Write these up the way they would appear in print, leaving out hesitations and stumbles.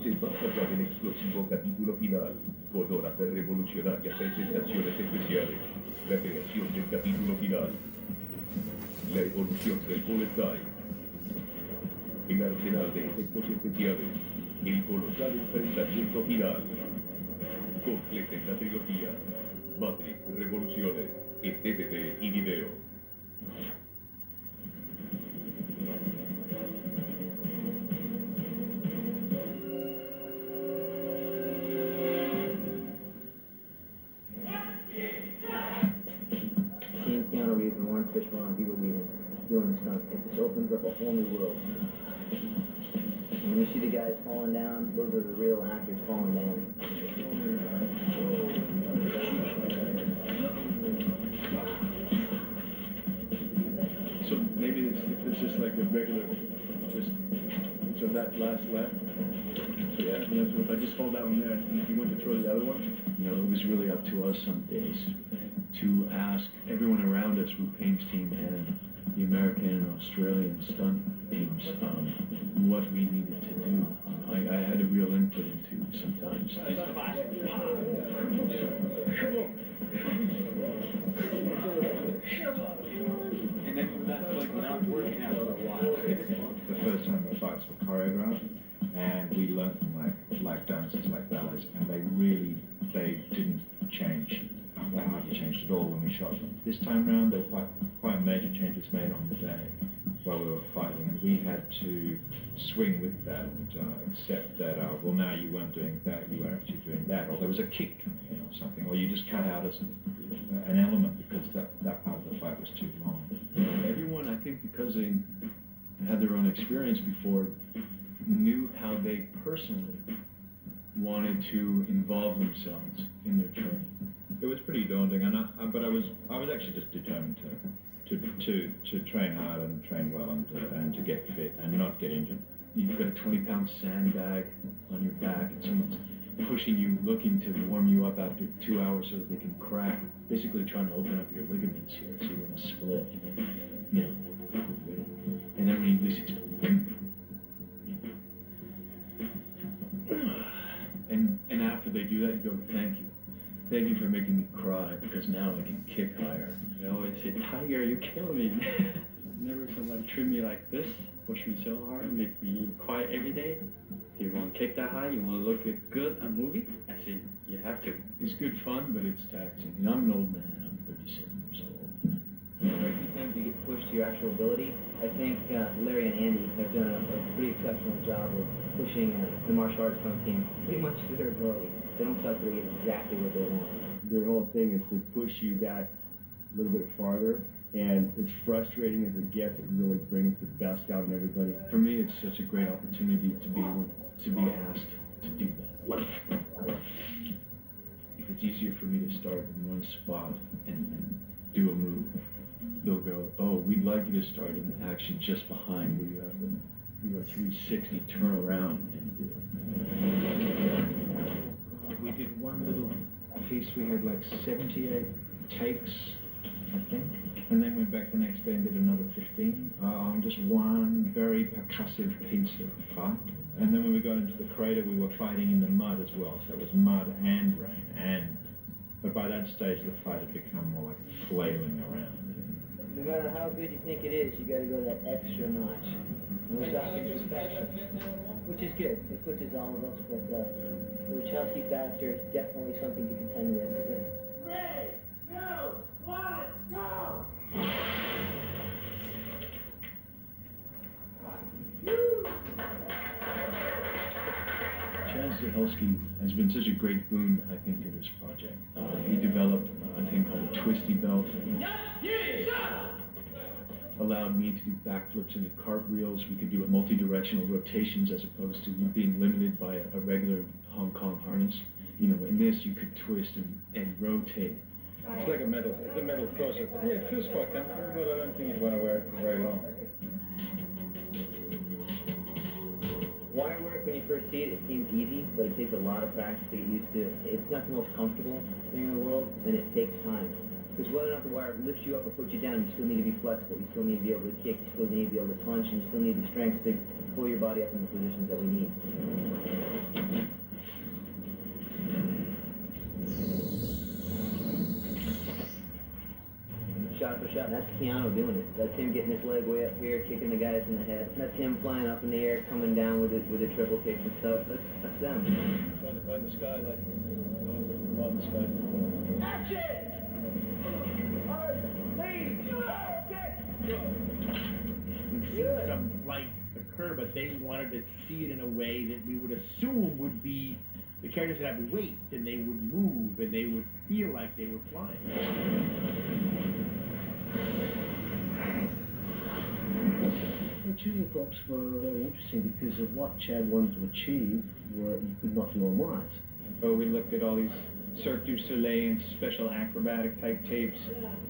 luces más allá del explosivo capítulo final, con horas de revolucionarias presentaciones especiales, la creación del capítulo final, la evolución del bullet time, el arsenal de efectos especiales, el colosal enfrentamiento final. Completen la trilogía Matrix Revoluciones en DVD y video. Seeing Keanu Reeves and Warren Fishburne on people doing the stunt, it just opens up a whole new world. And when you see the guys falling down, those are the real actors falling down. So maybe it's just like a regular, so that last lap. So yeah, you know, so if I just fall down there and if you went to throw the other one, you know, it was really up to us some days to ask everyone around us, Rupain's team and the American and Australian stunt teams, what we needed to do. I had a real input into sometimes. And then that's like not working out for a while. The first time the fights were choreographed, and we learned from like dancers, like ballets, and they didn't change. They hardly changed at all when we shot them. This time around, there were quite major changes made on the day while we were fighting, and we had to swing with that and accept that, well, now you weren't doing that, you were actually doing that, or there was a kick coming in or something, or you just cut out an element because that part of the fight was too long. Everyone, I think, because they had their own experience before, knew how they personally wanted to involve themselves in their training. It was pretty daunting, but I was actually just determined to train hard and train well and to get fit and not get injured. You've got a 20-pound sandbag on your back and someone's pushing you, looking to warm you up after 2 hours so that they can crack, basically trying to open up your ligaments here so you're going to split. You know, and then when you release it, and after they do that, you go, thank you. Thank you for making me cry, because now I can kick higher. I always say, Tiger, you kill me. Never somebody treat me like this, push me so hard, make me cry every day. If you want to kick that high, you want to look good on movie, I say, you have to. It's good fun, but it's taxing. And I'm an old man, I'm 37 years old. Every few times you get pushed to your actual ability, I think Larry and Andy have done a pretty exceptional job of pushing the martial arts film team pretty much to their ability. They don't stop till they get exactly what they want. Their whole thing is to push you that little bit farther, and as frustrating as it gets, it really brings the best out in everybody. For me, it's such a great opportunity to be able to be asked to do that. If it's easier for me to start in one spot and do a move, they'll go, oh, we'd like you to start in the action just behind where you have the 360 turn around and do it. We did one little piece, we had like 78 takes, I think, and then went back the next day and did another 15 on just one very percussive piece of fight. And then when we got into the crater, we were fighting in the mud as well, so it was mud and rain, but by that stage the fight had become more like flailing around. No matter how good you think it is, you got to go that extra notch. And we're talking perfection, which is good. It pushes all of us, but the Wachowski factor is definitely something to contend with. 3, 2, 1, go! Chad Stahelski has been such a great boon, I think, to this project. He developed a thing called a twisty belt. Allowed me to do backflips into cartwheels. We could do multi-directional rotations as opposed to being limited by a regular Hong Kong harness. You know, in this you could twist and rotate. It's like a metal close-up. Yeah, it feels quite comfortable, but I don't think you'd want to wear it for very long. Wire work, when you first see it, it seems easy, but it takes a lot of practice to get used to. It's not the most comfortable thing in the world, and it takes time. Because whether or not the wire lifts you up or puts you down, you still need to be flexible, you still need to be able to kick, you still need to be able to punch, and you still need the strength to pull your body up in the positions that we need. shot. That's Keanu doing it. That's him getting his leg way up here, kicking the guys in the head. That's him flying up in the air, coming down with a triple kick and stuff. That's them. Trying to find the sky like on the sky. Action! We've seen some flight occur, but they wanted to see it in a way that we would assume would be the characters would have weight and they would move and they would feel like they were flying. The tuning props were very interesting because of what Chad wanted to achieve were you could not do on wires. So we looked at all these Cirque du Soleil and special acrobatic type tapes,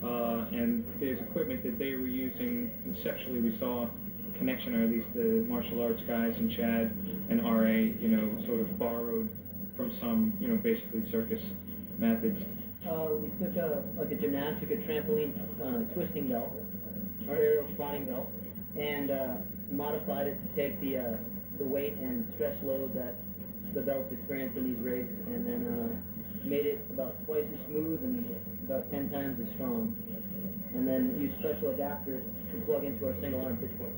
and there's equipment that they were using. Conceptually, we saw a connection, or at least the martial arts guys and Chad and RA, sort of borrowed from some, basically circus methods. We took a gymnastic, a trampoline twisting belt, or aerial spotting belt, and modified it to take the weight and stress load that the belts experience in these rigs, and then made it about twice as smooth and about 10 times as strong. And then used special adapters to plug into our single arm pitchfork.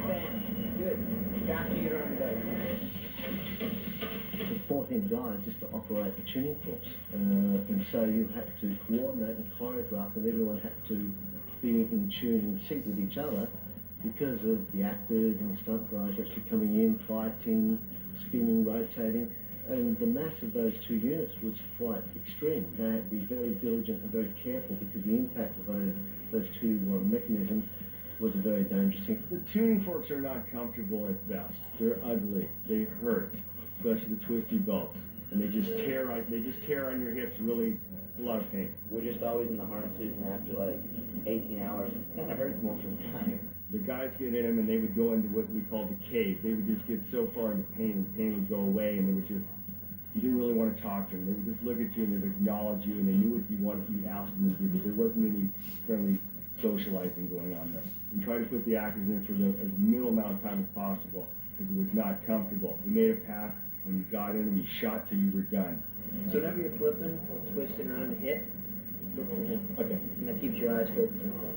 Bam. Good. Faster your arm goes. The 14 guys just to operate the tuning forks, and so you had to coordinate and choreograph, and everyone had to be in tune and sync with each other because of the actors and stunt guys actually coming in, fighting, spinning, rotating, and the mass of those two units was quite extreme. They had to be very diligent and very careful because the impact of those two mechanisms was a very dangerous thing. The tuning forks are not comfortable at best. They're ugly. They hurt, especially the twisty belts, and they just tear on your hips. Really, a lot of pain. We're just always in the harnesses, and after like 18 hours, it kind of hurts most of the time. The guys get in them, and they would go into what we call the cave. They would just get so far into pain, and the pain would go away, and they would just, you didn't really want to talk to them. They would just look at you, and they would acknowledge you, and they knew what you wanted, you asked them to do, but there wasn't any friendly socializing going on there. And try to put the actors in for as minimal amount of time as possible, because it was not comfortable. We made a pact, when you got in, and you shot till you were done. So whenever you're flipping or twisting around the hip, look at him. Okay. And that keeps your eyes focused on that.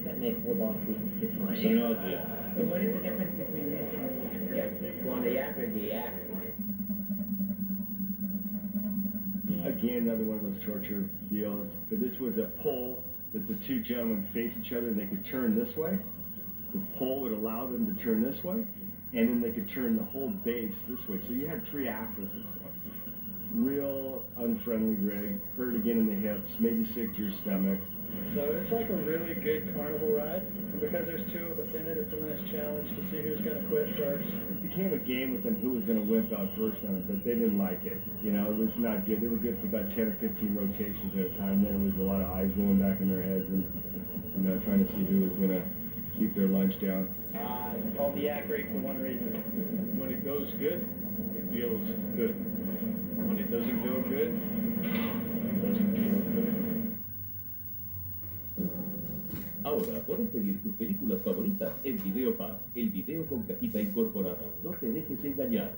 That may hold off the noise. So what is the difference between this and Yeah. On the yak or the yak? Again, another one of those torture deals. But this was a pole that the two gentlemen face each other, and they could turn this way. The pole would allow them to turn this way, and then they could turn the whole base this way. So you had 3 axes. Real unfriendly rig. Hurt again in the hips, maybe sick to your stomach. So it's like a really good carnival ride. And because there's 2 of us in it, it's a nice challenge to see who's going to quit first. It became a game with them who was going to whip out first on it, but they didn't like it. It was not good. They were good for about 10 or 15 rotations at a time. Then it was a lot of eyes rolling back in their heads and trying to see who was going to keep their lunch down. Called the yak rig for one reason. When it goes good, it feels good. When it doesn't go good, it doesn't feel good. Ahora puedes pedir tus películas favoritas en Video Pass, el video con cajita incorporada. No te dejes engañar.